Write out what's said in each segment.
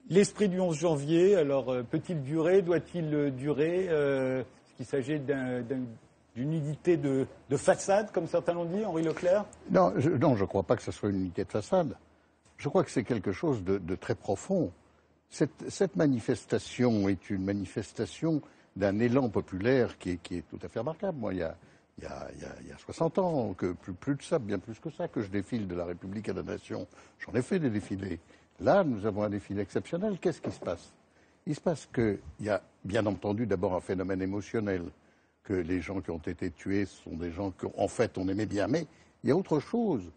L'esprit du 11 janvier, alors peut-il durer, doit-il durer Est-ce qu'il s'agit d'une unité de façade, comme certains l'ont dit, Henri Leclerc? Non, je ne crois pas que ce soit une unité de façade. Je crois que c'est quelque chose de très profond. Cette manifestation est une manifestation d'un élan populaire qui est tout à fait remarquable. Moi, il y a 60 ans, plus de ça, bien plus que ça, que je défile de la République à la Nation. J'en ai fait des défilés. Là, nous avons un défilé exceptionnel. Qu'est-ce qui se passe? Il se passe qu'il y a, bien entendu, d'abord un phénomène émotionnel, que les gens qui ont été tués sont des gens qu'en fait on aimait bien. Mais il y a autre chose.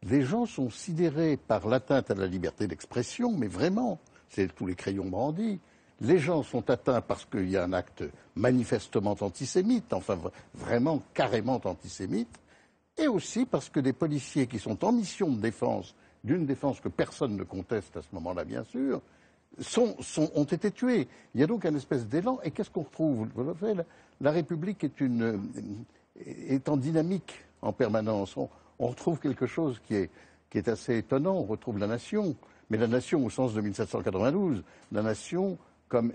Les gens sont sidérés par l'atteinte à la liberté d'expression, mais vraiment, c'est tous les crayons brandis. Les gens sont atteints parce qu'il y a un acte manifestement antisémite, enfin vraiment carrément antisémite, et aussi parce que des policiers qui sont en mission de défense, d'une défense que personne ne conteste à ce moment-là, bien sûr, ont été tués. Il y a donc une espèce d'élan. Et qu'est-ce qu'on retrouve? La République est en dynamique en permanence. On retrouve quelque chose qui est assez étonnant. On retrouve la nation. Mais la nation au sens de 1792, la nation comme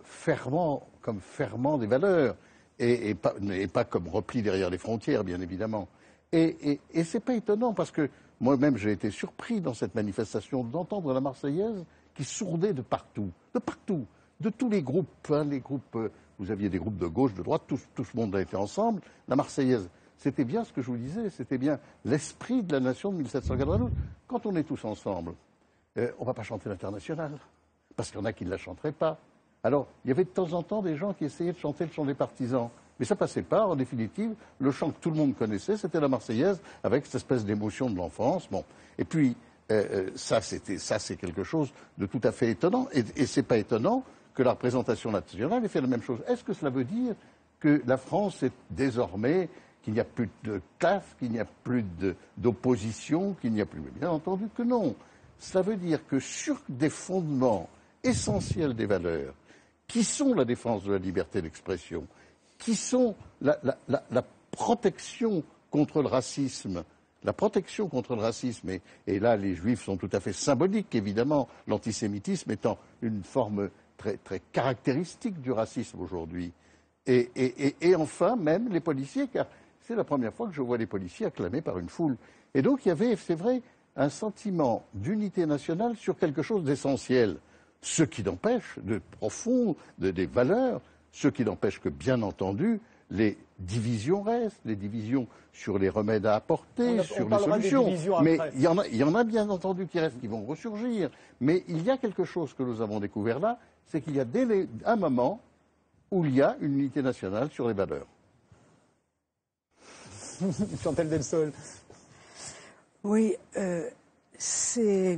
ferment des valeurs, et pas comme repli derrière les frontières, bien évidemment. Et c'est pas étonnant parce que moi-même j'ai été surpris dans cette manifestation d'entendre la Marseillaise qui sourdait de partout, de tous les groupes, vous aviez des groupes de gauche, de droite, tout le monde a été ensemble. La Marseillaise, c'était bien ce que je vous disais, c'était bien l'esprit de la nation de 1792. Quand on est tous ensemble, on ne va pas chanter l'Internationale, parce qu'il y en a qui ne la chanteraient pas. Alors, il y avait de temps en temps des gens qui essayaient de chanter le chant des partisans. Mais ça passait pas, en définitive. Le chant que tout le monde connaissait, c'était la Marseillaise, avec cette espèce d'émotion de l'enfance. Bon. Et puis, ça, c'est quelque chose de tout à fait étonnant. Et c'est pas étonnant que la représentation nationale ait fait la même chose. Est-ce que cela veut dire que la France est désormais, qu'il n'y a plus de CAF, qu'il n'y a plus d'opposition, qu'il n'y a plus... Mais bien entendu que non. Cela veut dire que sur des fondements essentiels des valeurs, qui sont la défense de la liberté d'expression, qui sont la protection contre le racisme, et là les Juifs sont tout à fait symboliques, évidemment, l'antisémitisme étant une forme très, très caractéristique du racisme aujourd'hui. Et enfin, même les policiers, car c'est la première fois que je vois les policiers acclamés par une foule. Et donc il y avait, c'est vrai, un sentiment d'unité nationale sur quelque chose d'essentiel. Ce qui n'empêche, de profond, des valeurs, ce qui n'empêche que, bien entendu, les divisions restent, les divisions sur les remèdes à apporter, sur les solutions. Mais il y en a bien entendu qui restent, qui vont ressurgir. Mais il y a quelque chose que nous avons découvert là, c'est qu'il y a un moment où il y a une unité nationale sur les valeurs. Chantal Delsol. Oui, c'est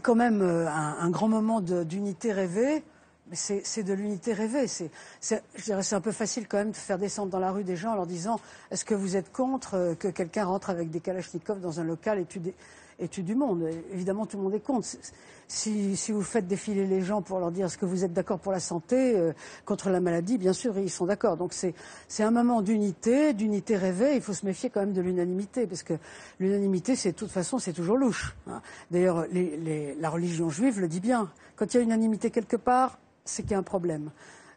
quand même un grand moment d'unité rêvée, mais c'est de l'unité rêvée. Je dirais c'est un peu facile quand même de faire descendre dans la rue des gens en leur disant « Est-ce que vous êtes contre que quelqu'un rentre avec des kalachnikovs dans un local et tue du monde ?» Évidemment, tout le monde est contre. Si vous faites défiler les gens pour leur dire « Est-ce que vous êtes d'accord pour la santé, contre la maladie ?» Bien sûr, ils sont d'accord. Donc c'est un moment d'unité rêvée. Il faut se méfier quand même de l'unanimité, parce que l'unanimité, de toute façon, c'est toujours louche. Hein. D'ailleurs, la religion juive le dit bien. Quand il y a unanimité quelque part, c'est qu'il y a un problème.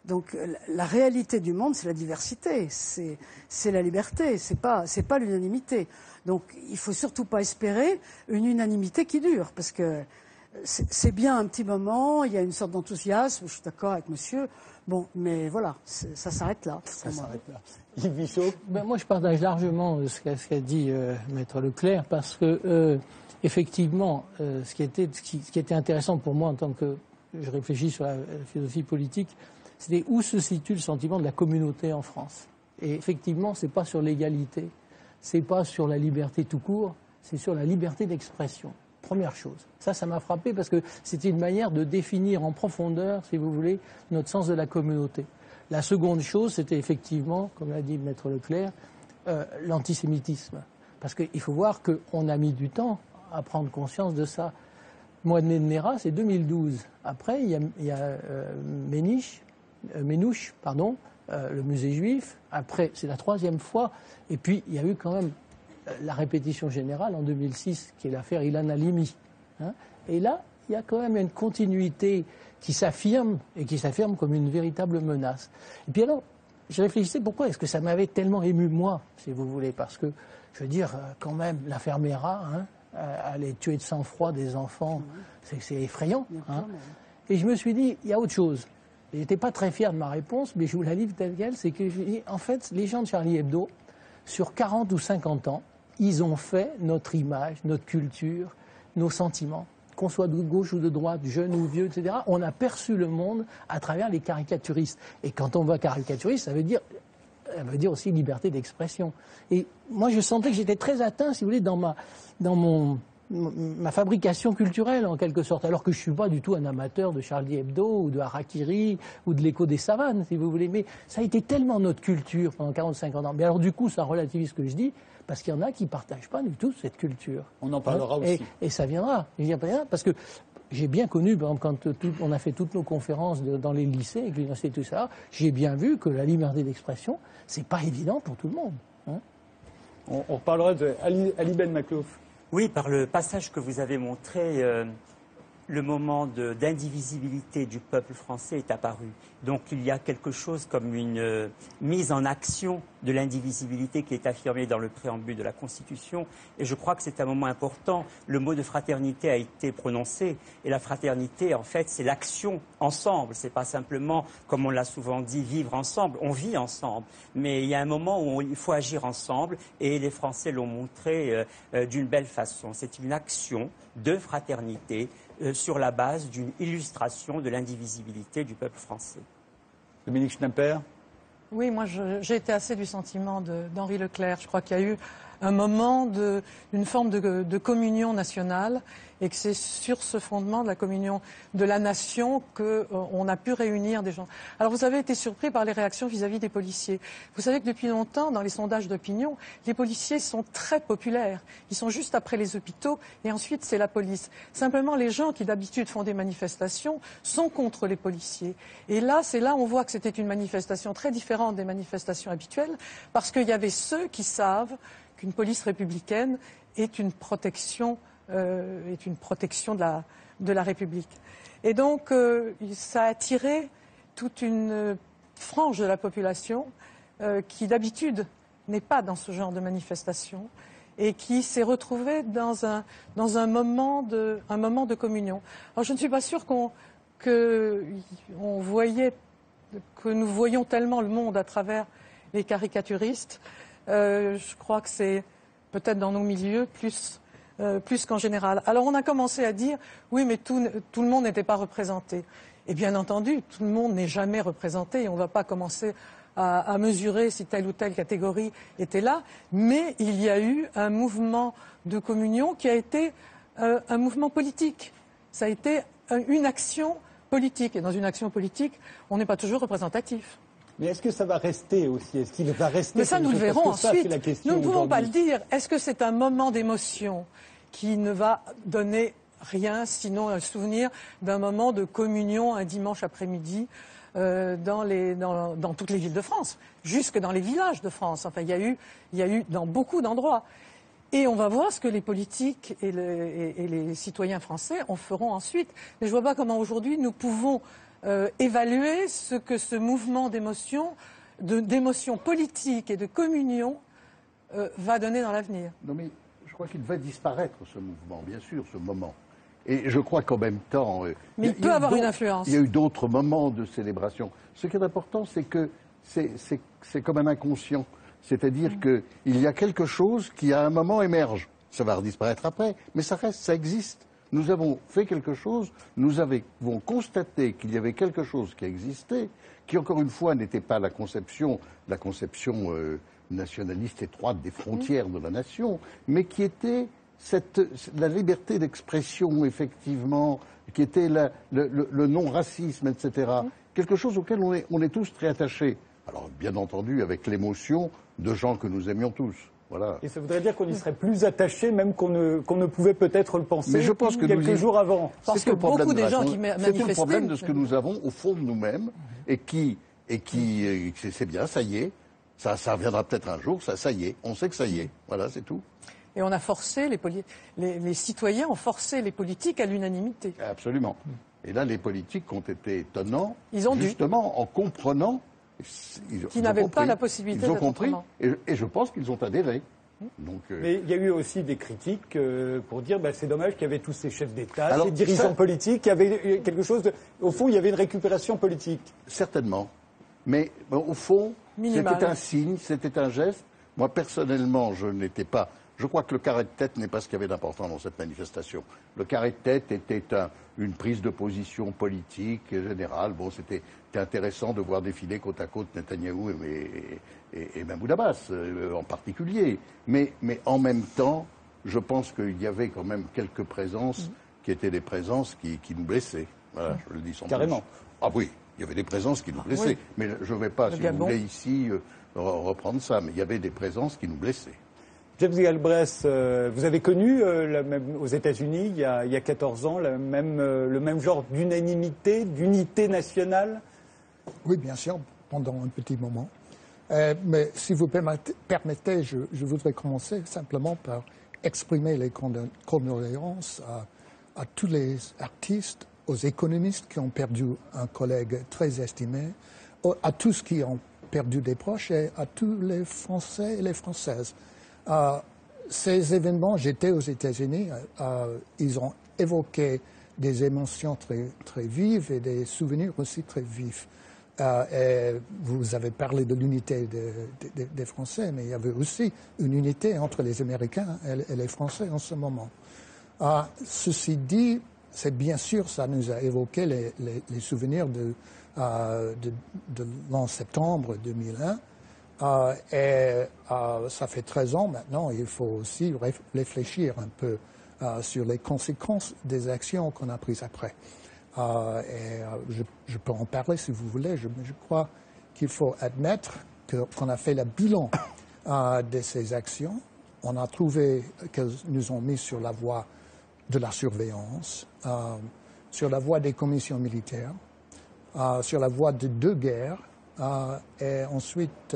Donc la réalité du monde, c'est la diversité, c'est la liberté, c'est pas l'unanimité. Donc il faut surtout pas espérer une unanimité qui dure, parce que c'est bien un petit moment, il y a une sorte d'enthousiasme, je suis d'accord avec monsieur, bon, mais voilà, ça s'arrête là. Ça s'arrête là. Yves Bichot. Moi, je partage largement ce qu'a dit Maître Leclerc, parce que effectivement, ce qui était intéressant pour moi en tant que je réfléchis sur la philosophie politique, c'était où se situe le sentiment de la communauté en France. Et effectivement, c'est pas sur l'égalité, c'est pas sur la liberté tout court, c'est sur la liberté d'expression. Première chose. Ça m'a frappé parce que c'était une manière de définir en profondeur, si vous voulez, notre sens de la communauté. La seconde chose, c'était effectivement, comme l'a dit Maître Leclerc, l'antisémitisme. Parce qu'il faut voir qu'on a mis du temps à prendre conscience de ça. Mois de Néra, c'est 2012. Après, il y a Ménouche, le musée juif. Après, c'est la troisième fois. Et puis, il y a eu quand même la répétition générale en 2006, qui est l'affaire Ilan Halimi. hein. Et là, il y a quand même une continuité qui s'affirme, et qui s'affirme comme une véritable menace. Et puis alors, je réfléchissais pourquoi est-ce que ça m'avait tellement ému, moi, si vous voulez, parce que, je veux dire, quand même, l'affaire Mera, hein, aller tuer de sang-froid des enfants, c'est effrayant. Hein. Et je me suis dit, il y a autre chose. Je n'étais pas très fier de ma réponse, mais je vous la livre telle qu'elle, c'est que je dis, en fait, les gens de Charlie Hebdo, sur 40 ou 50 ans, ils ont fait notre image, notre culture, nos sentiments. Qu'on soit de gauche ou de droite, jeune ou vieux, etc., on a perçu le monde à travers les caricaturistes. Et quand on voit caricaturiste, ça veut dire aussi liberté d'expression. Et moi, je sentais que j'étais très atteint, si vous voulez, dans ma fabrication culturelle, en quelque sorte, alors que je ne suis pas du tout un amateur de Charlie Hebdo ou de Harakiri ou de l'écho des savanes, si vous voulez. Mais ça a été tellement notre culture pendant 40-50 ans. Mais alors, du coup, ça relativise ce que je dis, parce qu'il y en a qui ne partagent pas du tout cette culture. On en parlera aussi. Et ça viendra. Parce que j'ai bien connu, par exemple, quand on a fait toutes nos conférences dans les lycées, avec l'université et tout ça, j'ai bien vu que la liberté d'expression, c'est pas évident pour tout le monde. Hein. On reparlera de Ali Ben Maklouf. Oui, par le passage que vous avez montré, le moment d'indivisibilité du peuple français est apparu. Donc il y a quelque chose comme une mise en action de l'indivisibilité qui est affirmée dans le préambule de la Constitution. Et je crois que c'est un moment important. Le mot de fraternité a été prononcé. Et la fraternité, en fait, c'est l'action ensemble. C'est pas simplement, comme on l'a souvent dit, vivre ensemble. On vit ensemble. Mais il y a un moment où il faut agir ensemble. Et les Français l'ont montré d'une belle façon. C'est une action de fraternité sur la base d'une illustration de l'indivisibilité du peuple français. Dominique Schnapper. Oui, moi j'ai été assez du sentiment d'Henri Leclerc. Je crois qu'il y a eu un moment d'une forme de communion nationale et que c'est sur ce fondement de la communion de la nation qu'on a pu réunir des gens. Alors vous avez été surpris par les réactions vis-à-vis des policiers. Vous savez que depuis longtemps, dans les sondages d'opinion, les policiers sont très populaires. Ils sont juste après les hôpitaux et ensuite c'est la police. Simplement, les gens qui d'habitude font des manifestations sont contre les policiers. Et là, c'est là où on voit que c'était une manifestation très différente des manifestations habituelles parce qu'il y avait ceux qui savent qu'une police républicaine est une protection de la République. Et donc, ça a attiré toute une frange de la population qui, d'habitude, n'est pas dans ce genre de manifestation et qui s'est retrouvée dans un moment de communion. Alors, je ne suis pas sûre que nous voyions tellement le monde à travers les caricaturistes. Je crois que c'est peut-être dans nos milieux plus qu'en général. Alors on a commencé à dire, oui, mais tout le monde n'était pas représenté. Et bien entendu, tout le monde n'est jamais représenté et on ne va pas commencer à mesurer si telle ou telle catégorie était là. Mais il y a eu un mouvement de communion qui a été un mouvement politique. Ça a été une action politique. Et dans une action politique, on n'est pas toujours représentatif. Mais est-ce que ça va rester aussi? Est-ce qu'il va rester? Mais ça, nous le verrons ensuite. Nous ne pouvons pas le dire. dire. Est-ce que c'est un moment d'émotion qui ne va donner rien, sinon un souvenir d'un moment de communion un dimanche après-midi dans toutes les villes de France, jusque dans les villages de France. Enfin, il y a eu dans beaucoup d'endroits. Et on va voir ce que les politiques et les citoyens français en feront ensuite. Mais je ne vois pas comment aujourd'hui nous pouvons évaluer ce que ce mouvement d'émotion politique et de communion va donner dans l'avenir. Non mais je crois qu'il va disparaître ce mouvement, bien sûr, ce moment. Et je crois qu'en même temps... mais il peut avoir une influence. Il y a eu d'autres moments de célébration. Ce qui est important, c'est que c'est comme un inconscient. C'est-à-dire qu'il y a quelque chose qui, à un moment, émerge. Ça va disparaître après, mais ça reste, ça existe. Nous avons fait quelque chose, nous avons constaté qu'il y avait quelque chose qui existait, qui, encore une fois, n'était pas la conception nationaliste étroite des frontières de la nation, mais qui était la liberté d'expression, effectivement, qui était le non-racisme, etc. Quelque chose auquel on est tous très attachés. Alors, bien entendu, avec l'émotion de gens que nous aimions tous. Voilà. Et ça voudrait dire qu'on y serait plus attaché, même qu'on ne pouvait peut-être le penser. Mais je pense que quelques jours avant. Parce que beaucoup des gens qui manifestaient... C'est le problème de ce que nous avons au fond de nous-mêmes et qui c'est bien, ça y est, ça reviendra peut-être un jour, ça y est, on sait que ça y est. Voilà, c'est tout. Et on a forcé, les citoyens ont forcé les politiques à l'unanimité. Absolument. Et là, les politiques ont été étonnants, justement en comprenant qu'ils n'avaient pas la possibilité d'être autrement. Ils ont compris, et je pense qu'ils ont adhéré. Donc, Mais il y a eu aussi des critiques pour dire c'est dommage qu'il y avait tous ces chefs d'État, ces dirigeants politiques, il y avait quelque chose de... Au fond, il y avait une récupération politique. Certainement. Mais au fond, c'était un signe, c'était un geste. Moi, personnellement, je n'étais pas... Je crois que le carré de tête n'est pas ce qu'il y avait d'important dans cette manifestation. Le carré de tête était une prise de position politique générale. Bon, c'était intéressant de voir défiler côte à côte Netanyahou et Mahmoud Abbas en particulier. Mais en même temps, je pense qu'il y avait quand même quelques présences qui étaient des présences qui nous blessaient. Voilà, je le dis sans Carrément. Ah oui, il y avait des présences qui nous blessaient. Oui. Mais je ne vais pas, si vous voulez, ici reprendre ça. Mais il y avait des présences qui nous blessaient. James Galbraith, vous avez connu aux États-Unis il y a 14 ans le même genre d'unanimité, d'unité nationale? Oui, bien sûr, pendant un petit moment. Mais si vous permettez, je voudrais commencer simplement par exprimer les condoléances à tous les artistes, aux économistes qui ont perdu un collègue très estimé, à tous qui ont perdu des proches et à tous les Français et les Françaises. Ces événements, j'étais aux États-Unis, ils ont évoqué des émotions très, très vives et des souvenirs aussi très vifs. Et vous avez parlé de l'unité des Français, mais il y avait aussi une unité entre les Américains et les Français en ce moment. Ceci dit, c'est bien sûr, ça nous a évoqué les souvenirs de l'an septembre 2001. Et ça fait 13 ans maintenant, il faut aussi réfléchir un peu sur les conséquences des actions qu'on a prises après. Je peux en parler si vous voulez. Je crois qu'il faut admettre qu'on a fait le bilan de ces actions. On a trouvé qu'elles nous ont mis sur la voie de la surveillance, sur la voie des commissions militaires, sur la voie de 2 guerres, et ensuite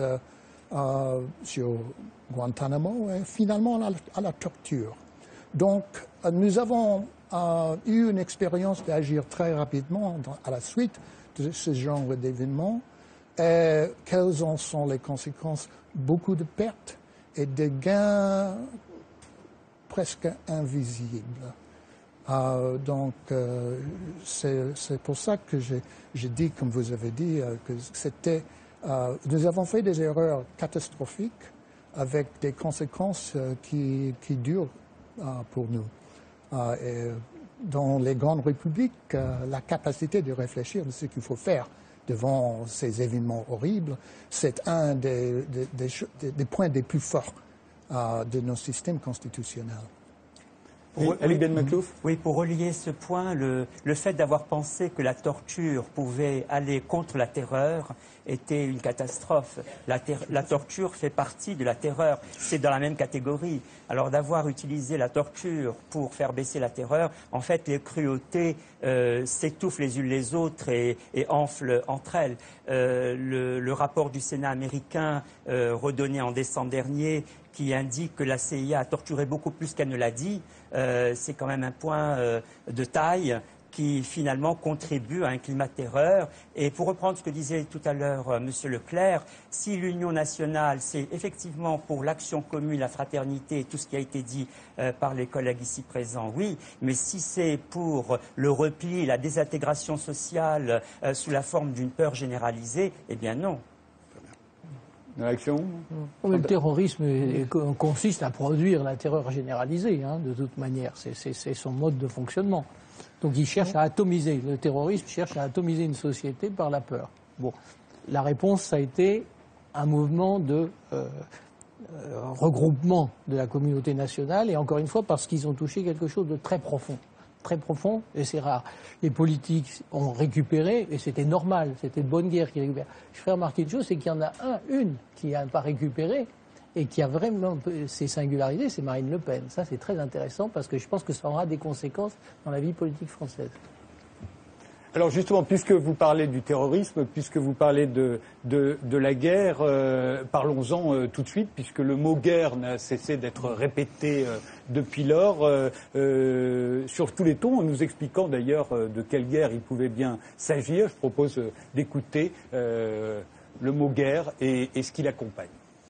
sur Guantanamo et finalement à la torture. Donc nous avons eu une expérience d'agir très rapidement à la suite de ce genre d'événements. Et quelles en sont les conséquences? Beaucoup de pertes et de gains presque invisibles. Donc c'est pour ça que j'ai dit, comme vous avez dit, que c'était... nous avons fait des erreurs catastrophiques avec des conséquences qui durent pour nous. Et dans les grandes républiques, la capacité de réfléchir de ce qu'il faut faire devant ces événements horribles, c'est un des points les plus forts de nos systèmes constitutionnels. Ali Ben Maklouf. Oui, pour relier ce point, le fait d'avoir pensé que la torture pouvait aller contre la terreur était une catastrophe. La torture fait partie de la terreur, c'est dans la même catégorie. Alors d'avoir utilisé la torture pour faire baisser la terreur, en fait les cruautés s'étouffent les unes les autres et enflent entre elles. Le rapport du Sénat américain redonné en décembre dernier qui indique que la CIA a torturé beaucoup plus qu'elle ne l'a dit, c'est quand même un point de taille qui finalement contribue à un climat de terreur. Et pour reprendre ce que disait tout à l'heure Monsieur Leclerc, si l'Union nationale, c'est effectivement pour l'action commune, la fraternité et tout ce qui a été dit par les collègues ici présents, oui, mais si c'est pour le repli, la désintégration sociale sous la forme d'une peur généralisée, eh bien non. Réaction? Le terrorisme consiste à produire la terreur généralisée, de toute manière. C'est son mode de fonctionnement. Donc il cherche à atomiser. Le terrorisme cherche à atomiser une société par la peur. Bon, la réponse, ça a été un mouvement de regroupement de la communauté nationale, et encore une fois parce qu'ils ont touché quelque chose de très profond. Très profond, et c'est rare. Les politiques ont récupéré, et c'était normal, c'était de bonne guerre qui récupère. Je ferai remarquer une chose, c'est qu'il y en a une qui n'a pas récupéré, et qui a vraiment ses singularités, c'est Marine Le Pen. Ça, c'est très intéressant, parce que je pense que ça aura des conséquences dans la vie politique française. Alors justement, puisque vous parlez du terrorisme, puisque vous parlez de la guerre, parlons-en tout de suite, puisque le mot guerre n'a cessé d'être répété depuis lors, sur tous les tons, en nous expliquant d'ailleurs de quelle guerre il pouvait bien s'agir. Je propose d'écouter le mot guerre et ce qui l'accompagne.